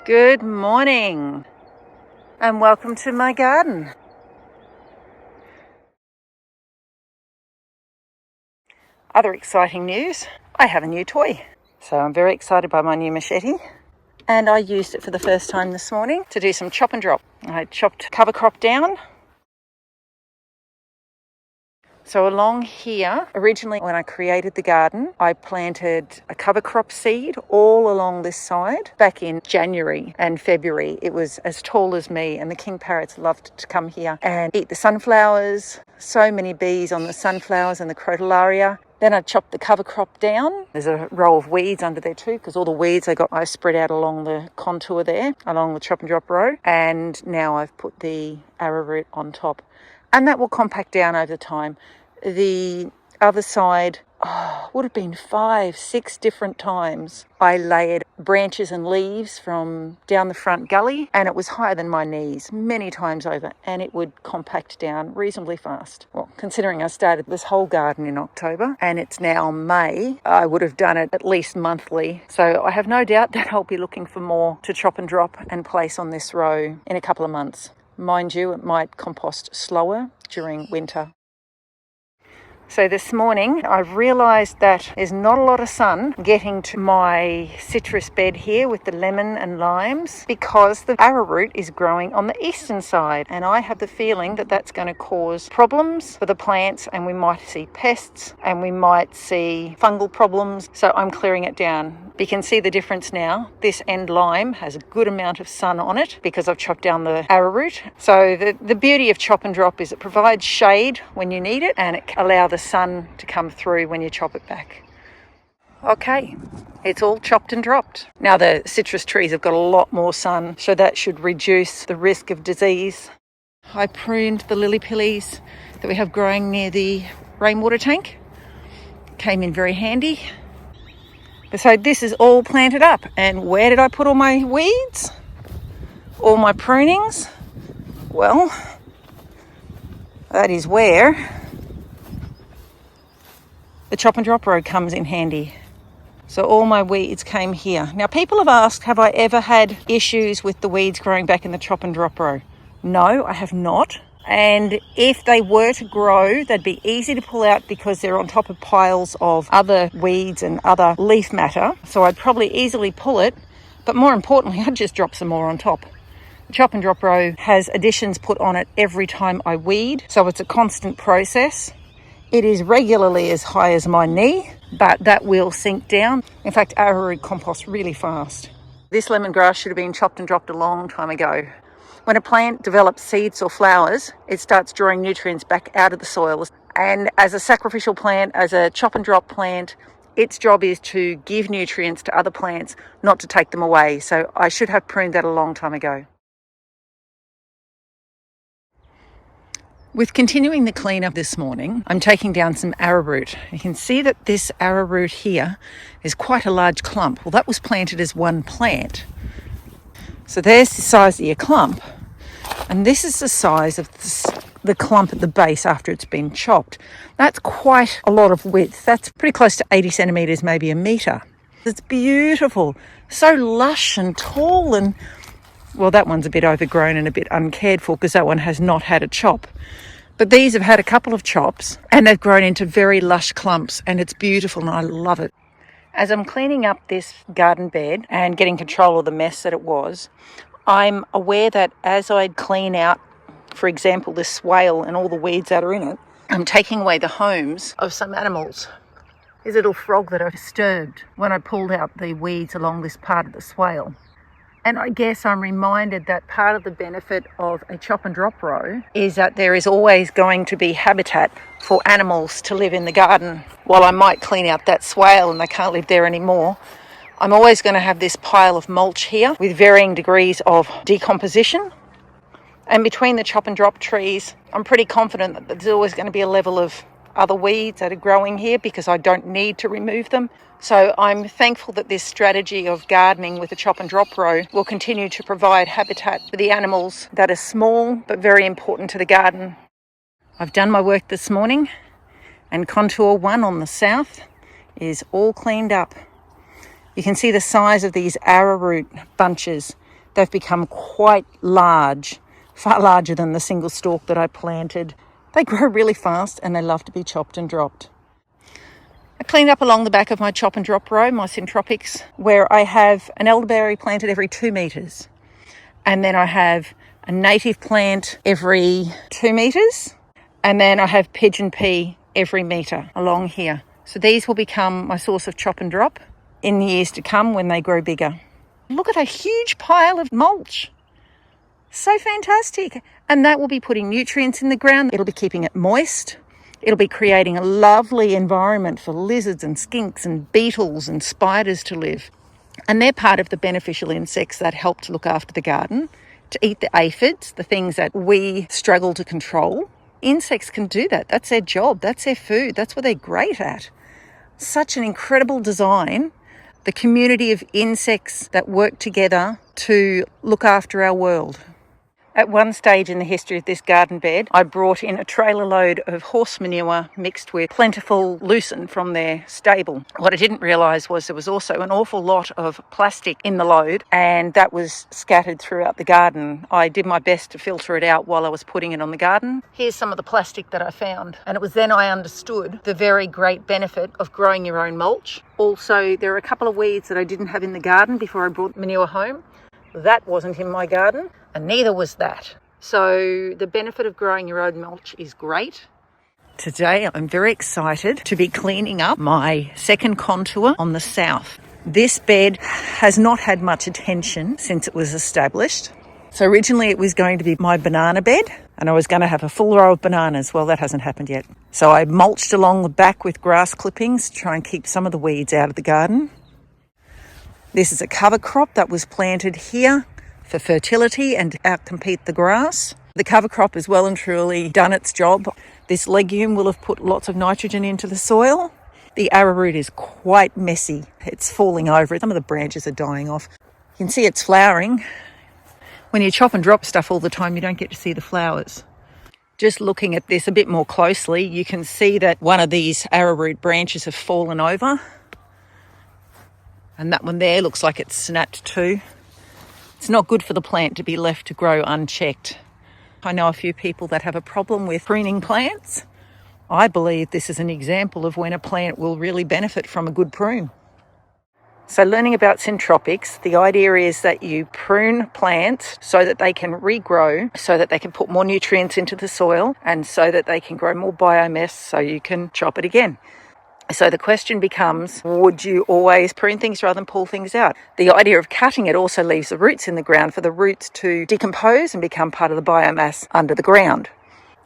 Good morning and welcome to my garden. Other exciting news, I have a new toy. So I'm very excited by my new machete and I used it for the first time this morning to do some chop and drop. I chopped cover crop down. So along here, originally when I created the garden, I planted a cover crop seed all along this side back in January and February. It was as tall as me and the king parrots loved to come here and eat the sunflowers. So many bees on the sunflowers and the crotalaria. Then I chopped the cover crop down. There's a row of weeds under there too, because all the weeds I spread out along the contour there, along the chop and drop row. And now I've put the arrowroot on top. And that will compact down over time. The other side, would have been 5-6 different times. I layered branches and leaves from down the front gully and it was higher than my knees many times over and it would compact down reasonably fast. Well, considering I started this whole garden in October and it's now May, I would have done it at least monthly. So I have no doubt that I'll be looking for more to chop and drop and place on this row in a couple of months. Mind you, it might compost slower during winter. So this morning I've realised that there's not a lot of sun getting to my citrus bed here with the lemon and limes because the arrowroot is growing on the eastern side and I have the feeling that that's going to cause problems for the plants and we might see pests and we might see fungal problems. So I'm clearing it down. You can see the difference now. This end lime has a good amount of sun on it because I've chopped down the arrowroot. So the beauty of chop and drop is it provides shade when you need it and it allows the sun to come through when you chop it back. Okay, it's all chopped and dropped. Now the citrus trees have got a lot more sun, so that should reduce the risk of disease. I pruned the lily pillies that we have growing near the rainwater tank. Came in very handy. So this is all planted up. And where did I put all my weeds? All my prunings? Well, that is where the chop and drop row comes in handy. So all my weeds came here. Now people have asked, have I ever had issues with the weeds growing back in the chop and drop row? No, I have not. And if they were to grow, they'd be easy to pull out because they're on top of piles of other weeds and other leaf matter. So I'd probably easily pull it. But more importantly, I'd just drop some more on top. The chop and drop row has additions put on it every time I weed. So it's a constant process. It is regularly as high as my knee, but that will sink down. In fact, arrowroot composts really fast. This lemongrass should have been chopped and dropped a long time ago. When a plant develops seeds or flowers, it starts drawing nutrients back out of the soil. And as a sacrificial plant, as a chop and drop plant, its job is to give nutrients to other plants, not to take them away. So I should have pruned that a long time ago. With continuing the cleanup this morning, I'm taking down some arrowroot. You can see that this arrowroot here is quite a large clump. Well, that was planted as one plant. So there's the size of your clump, and this is the size of the clump at the base after it's been chopped. That's quite a lot of width. That's pretty close to 80 centimetres, maybe a metre. It's beautiful, so lush and tall, and well, that one's a bit overgrown and a bit uncared for because that one has not had a chop. But these have had a couple of chops and they've grown into very lush clumps and it's beautiful and I love it. As I'm cleaning up this garden bed and getting control of the mess that it was, I'm aware that as I clean out, for example, this swale and all the weeds that are in it, I'm taking away the homes of some animals. There's a little frog that I disturbed when I pulled out the weeds along this part of the swale. And I guess I'm reminded that part of the benefit of a chop and drop row is that there is always going to be habitat for animals to live in the garden. While I might clean out that swale and they can't live there anymore, I'm always going to have this pile of mulch here with varying degrees of decomposition. And between the chop and drop trees, I'm pretty confident that there's always going to be a level of other weeds that are growing here because I don't need to remove them. So I'm thankful that this strategy of gardening with a chop and drop row will continue to provide habitat for the animals that are small but very important to the garden. I've done my work this morning and contour 1 on the south is all cleaned up. You can see the size of these arrowroot bunches They've become quite large, far larger than the single stalk that I planted. They grow really fast and they love to be chopped and dropped. I cleaned up along the back of my chop and drop row, my Syntropics, where I have an elderberry planted every 2 metres. And then I have a native plant every 2 metres. And then I have pigeon pea every metre along here. So these will become my source of chop and drop in the years to come when they grow bigger. Look at a huge pile of mulch. So fantastic. And that will be putting nutrients in the ground. It'll be keeping it moist. It'll be creating a lovely environment for lizards and skinks and beetles and spiders to live. And they're part of the beneficial insects that help to look after the garden, to eat the aphids, the things that we struggle to control. Insects can do that. That's their job. That's their food. That's what they're great at. Such an incredible design. The community of insects that work together to look after our world. At one stage in the history of this garden bed, I brought in a trailer load of horse manure mixed with plentiful lucerne from their stable. What I didn't realise was there was also an awful lot of plastic in the load, and that was scattered throughout the garden. I did my best to filter it out while I was putting it on the garden. Here's some of the plastic that I found, and it was then I understood the very great benefit of growing your own mulch. Also, there are a couple of weeds that I didn't have in the garden before I brought manure home. That wasn't in my garden, and neither was that. So the benefit of growing your own mulch is great. Today I'm very excited to be cleaning up my second contour on the south. This bed has not had much attention since it was established. So originally it was going to be my banana bed, and I was going to have a full row of bananas. Well, that hasn't happened yet. So I mulched along the back with grass clippings to try and keep some of the weeds out of the garden. This is a cover crop that was planted here for fertility and to outcompete the grass. The cover crop has well and truly done its job. This legume will have put lots of nitrogen into the soil. The arrowroot is quite messy. It's falling over. Some of the branches are dying off. You can see it's flowering. When you chop and drop stuff all the time, you don't get to see the flowers. Just looking at this a bit more closely, you can see that one of these arrowroot branches have fallen over. And that one there looks like it's snapped too. It's not good for the plant to be left to grow unchecked. I know a few people that have a problem with pruning plants. I believe this is an example of when a plant will really benefit from a good prune. So learning about Syntropics, the idea is that you prune plants so that they can regrow, so that they can put more nutrients into the soil, and so that they can grow more biomass so you can chop it again. So the question becomes, would you always prune things rather than pull things out? The idea of cutting it also leaves the roots in the ground for the roots to decompose and become part of the biomass under the ground.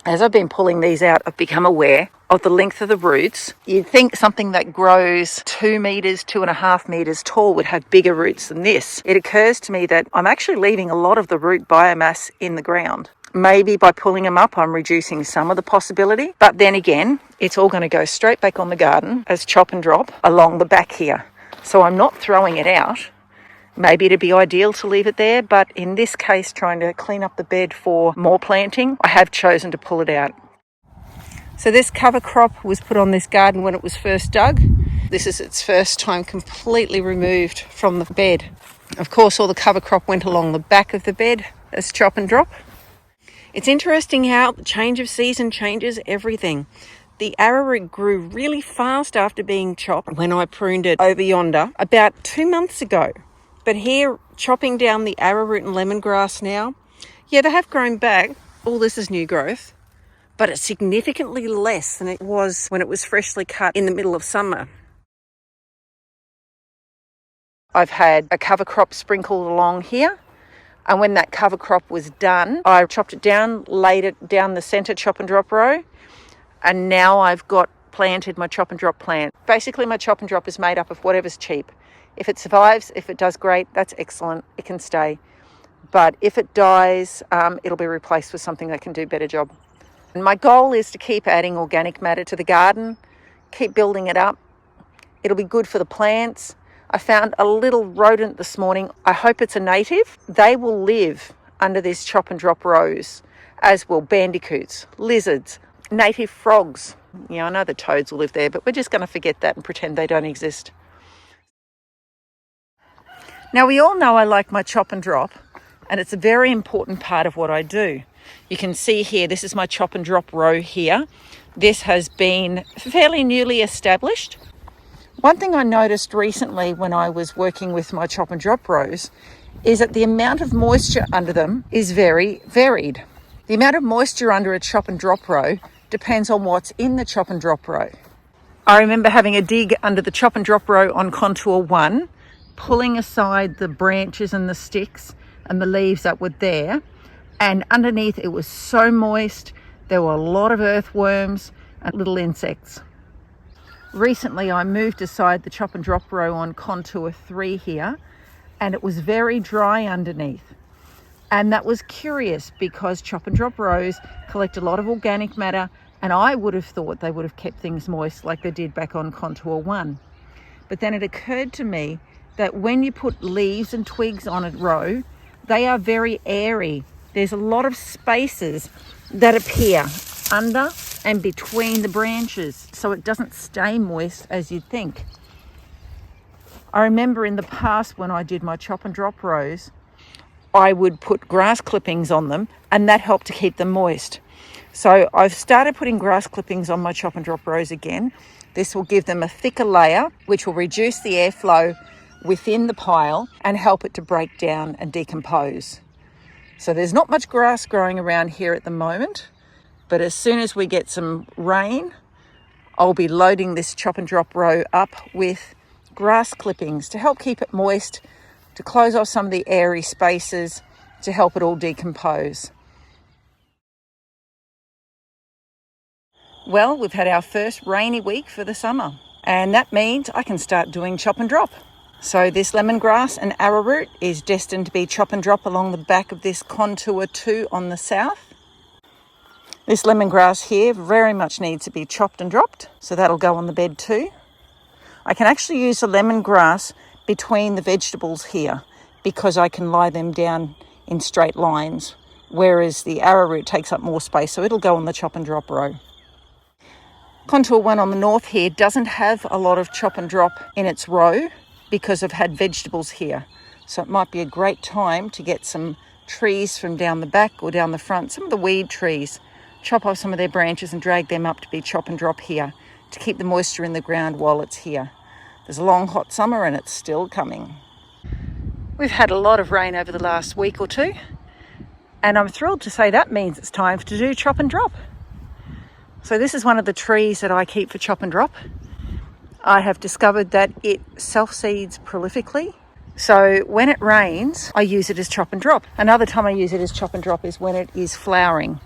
As I've been pulling these out, I've become aware of the length of the roots. You'd think something that grows 2 metres, 2.5 metres tall would have bigger roots than this. It occurs to me that I'm actually leaving a lot of the root biomass in the ground. Maybe by pulling them up, I'm reducing some of the possibility. But then again, it's all going to go straight back on the garden as chop and drop along the back here. So I'm not throwing it out. Maybe it'd be ideal to leave it there, but in this case, trying to clean up the bed for more planting, I have chosen to pull it out. So this cover crop was put on this garden when it was first dug. This is its first time completely removed from the bed. Of course, all the cover crop went along the back of the bed as chop and drop. It's interesting how the change of season changes everything. The arrowroot grew really fast after being chopped when I pruned it over yonder about 2 months ago. But here, chopping down the arrowroot and lemongrass now, yeah, they have grown back. All this is new growth, but it's significantly less than it was when it was freshly cut in the middle of summer. I've had a cover crop sprinkled along here. And when that cover crop was done, I chopped it down, laid it down the centre chop and drop row, and now I've got planted my chop and drop plant. Basically, my chop and drop is made up of whatever's cheap. If it survives, if it does great, that's excellent, it can stay. But if it dies, it'll be replaced with something that can do a better job. And my goal is to keep adding organic matter to the garden, keep building it up. It'll be good for the plants. I found a little rodent this morning. I hope it's a native. They will live under these chop and drop rows, as will bandicoots, lizards, native frogs. I know the toads will live there, but we're just going to forget that and pretend they don't exist. Now, we all know I like my chop and drop and it's a very important part of what I do. You can see here, this is my chop and drop row here. This has been fairly newly established. One thing I noticed recently when I was working with my chop and drop rows is that the amount of moisture under them is very varied. The amount of moisture under a chop and drop row depends on what's in the chop and drop row. I remember having a dig under the chop and drop row on contour 1, pulling aside the branches and the sticks and the leaves that were there, and underneath it was so moist. There were a lot of earthworms and little insects. Recently I moved aside the chop and drop row on contour 3 here, and it was very dry underneath. And that was curious because chop and drop rows collect a lot of organic matter, and I would have thought they would have kept things moist like they did back on contour 1. But then it occurred to me that when you put leaves and twigs on a row, they are very airy. There's a lot of spaces that appear under and between the branches, so it doesn't stay moist as you'd think. I remember in the past when I did my chop and drop rows, I would put grass clippings on them, and that helped to keep them moist. So I've started putting grass clippings on my chop and drop rows again. This will give them a thicker layer, which will reduce the airflow within the pile and help it to break down and decompose. So there's not much grass growing around here at the moment, but as soon as we get some rain, I'll be loading this chop and drop row up with grass clippings to help keep it moist, to close off some of the airy spaces, to help it all decompose. Well, we've had our first rainy week for the summer, and that means I can start doing chop and drop. So this lemongrass and arrowroot is destined to be chop and drop along the back of this contour 2 on the south. This lemongrass here very much needs to be chopped and dropped, so that'll go on the bed too. I can actually use the lemongrass between the vegetables here because I can lie them down in straight lines, whereas the arrowroot takes up more space, so it'll go on the chop and drop row. Contour 1 on the north here doesn't have a lot of chop and drop in its row because I've had vegetables here. So it might be a great time to get some trees from down the back or down the front, some of the weed trees, chop off some of their branches and drag them up to be chop and drop here to keep the moisture in the ground while it's here. There's a long hot summer and it's still coming. We've had a lot of rain over the last week or two, and I'm thrilled to say that means it's time to do chop and drop. So this is one of the trees that I keep for chop and drop. I have discovered that it self-seeds prolifically. So when it rains, I use it as chop and drop. Another time I use it as chop and drop is when it is flowering.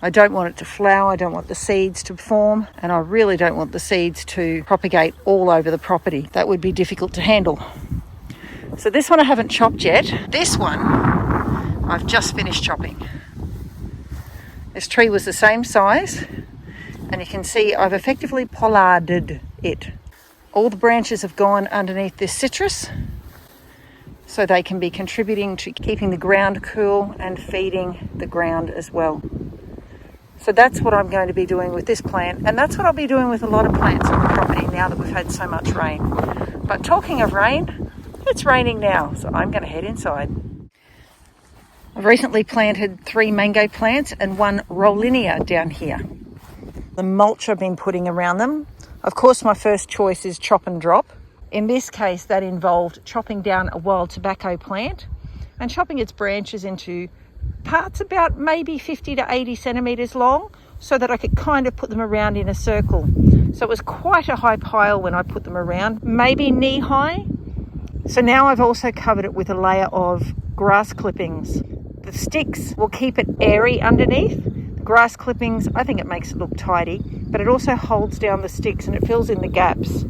I don't want it to flower, I don't want the seeds to form, and I really don't want the seeds to propagate all over the property. That would be difficult to handle. So this one I haven't chopped yet. This one I've just finished chopping. This tree was the same size, and you can see I've effectively pollarded it. All the branches have gone underneath this citrus, so they can be contributing to keeping the ground cool and feeding the ground as well. So that's what I'm going to be doing with this plant, and that's what I'll be doing with a lot of plants on the property now that we've had so much rain. But talking of rain, it's raining now, so I'm going to head inside. I've recently planted 3 mango plants and 1 rollinia down here. The mulch I've been putting around them, of course my first choice is chop and drop. In this case that involved chopping down a wild tobacco plant and chopping its branches into parts about maybe 50 to 80 centimetres long so that I could kind of put them around in a circle. So it was quite a high pile when I put them around, maybe knee high. So now I've also covered it with a layer of grass clippings. The sticks will keep it airy underneath. The grass clippings, I think it makes it look tidy, but it also holds down the sticks and it fills in the gaps.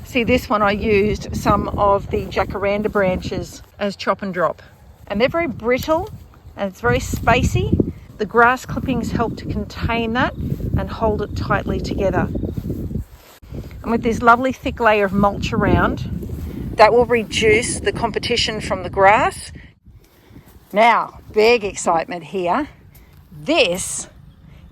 See, this one I used some of the jacaranda branches as chop and drop. And they're very brittle and it's very spacey. The grass clippings help to contain that and hold it tightly together. And with this lovely thick layer of mulch around, that will reduce the competition from the grass. Now, big excitement here. This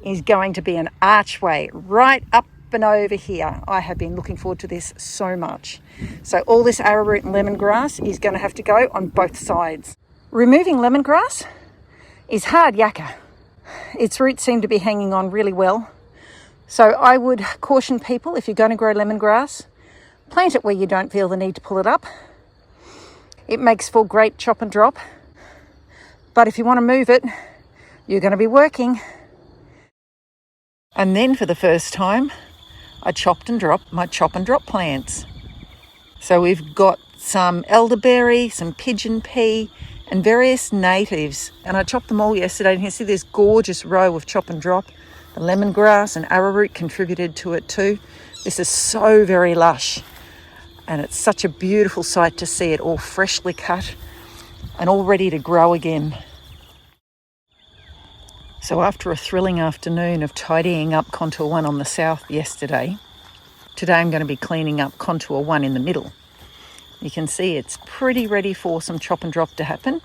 is going to be an archway right up and over here. I have been looking forward to this so much. So all this arrowroot and lemongrass is going to have to go on both sides. Removing lemongrass is hard yakka. Its roots seem to be hanging on really well. So I would caution people, if you're going to grow lemongrass, plant it where you don't feel the need to pull it up. It makes for great chop and drop. But if you want to move it, you're going to be working. And then for the first time, I chopped and dropped my chop and drop plants. So we've got some elderberry, some pigeon pea, and various natives. And I chopped them all yesterday. And you can see this gorgeous row of chop and drop. The lemongrass and arrowroot contributed to it too. This is so very lush. And it's such a beautiful sight to see it all freshly cut and all ready to grow again. So after a thrilling afternoon of tidying up contour 1 on the south yesterday, today I'm going to be cleaning up contour 1 in the middle. You can see it's pretty ready for some chop and drop to happen.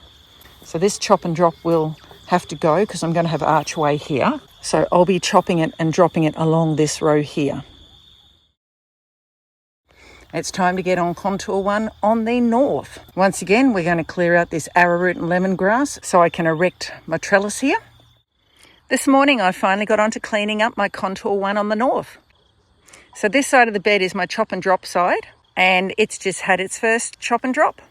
So this chop and drop will have to go because I'm going to have archway here. So I'll be chopping it and dropping it along this row here. It's time to get on contour 1 on the north. Once again, we're going to clear out this arrowroot and lemongrass so I can erect my trellis here. This morning I finally got on to cleaning up my contour 1 on the north. So this side of the bed is my chop and drop side, and it's just had its first chop and drop.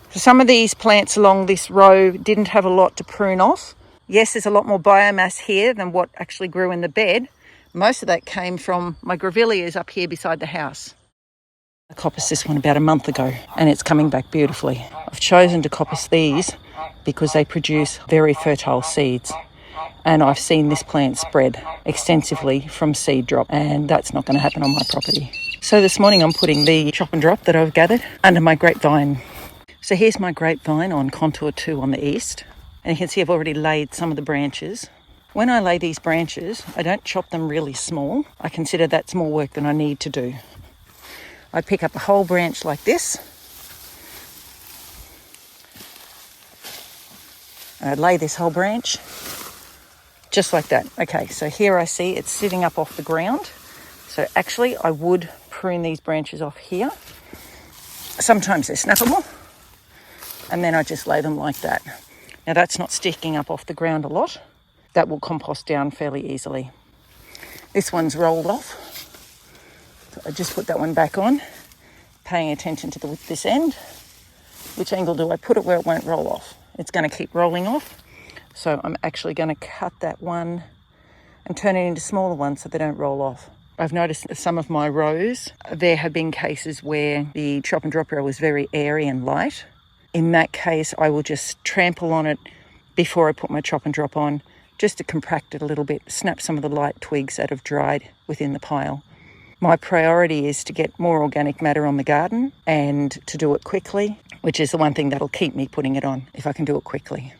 So some of these plants along this row didn't have a lot to prune off. Yes, there's a lot more biomass here than what actually grew in the bed. Most of that came from my grevilleas up here beside the house. I coppiced this one about a month ago and it's coming back beautifully. I've chosen to coppice these because they produce very fertile seeds. And I've seen this plant spread extensively from seed drop, and that's not going to happen on my property. So this morning I'm putting the chop and drop that I've gathered under my grapevine. So here's my grapevine on contour 2 on the east. And you can see I've already laid some of the branches. When I lay these branches, I don't chop them really small. I consider that's more work than I need to do. I pick up a whole branch like this. And I lay this whole branch just like that. Okay, so here I see it's sitting up off the ground. So actually I would prune these branches off here. Sometimes they're snappable. And then I just lay them like that. Now that's not sticking up off the ground a lot. That will compost down fairly easily. This one's rolled off. So I just put that one back on, paying attention to this end. Which angle do I put it where it won't roll off? It's going to keep rolling off. So I'm actually going to cut that one and turn it into smaller ones so they don't roll off. I've noticed that some of my rows, there have been cases where the chop and drop row was very airy and light. In that case, I will just trample on it before I put my chop and drop on, just to compact it a little bit, snap some of the light twigs that have dried within the pile. My priority is to get more organic matter on the garden and to do it quickly, which is the one thing that'll keep me putting it on if I can do it quickly.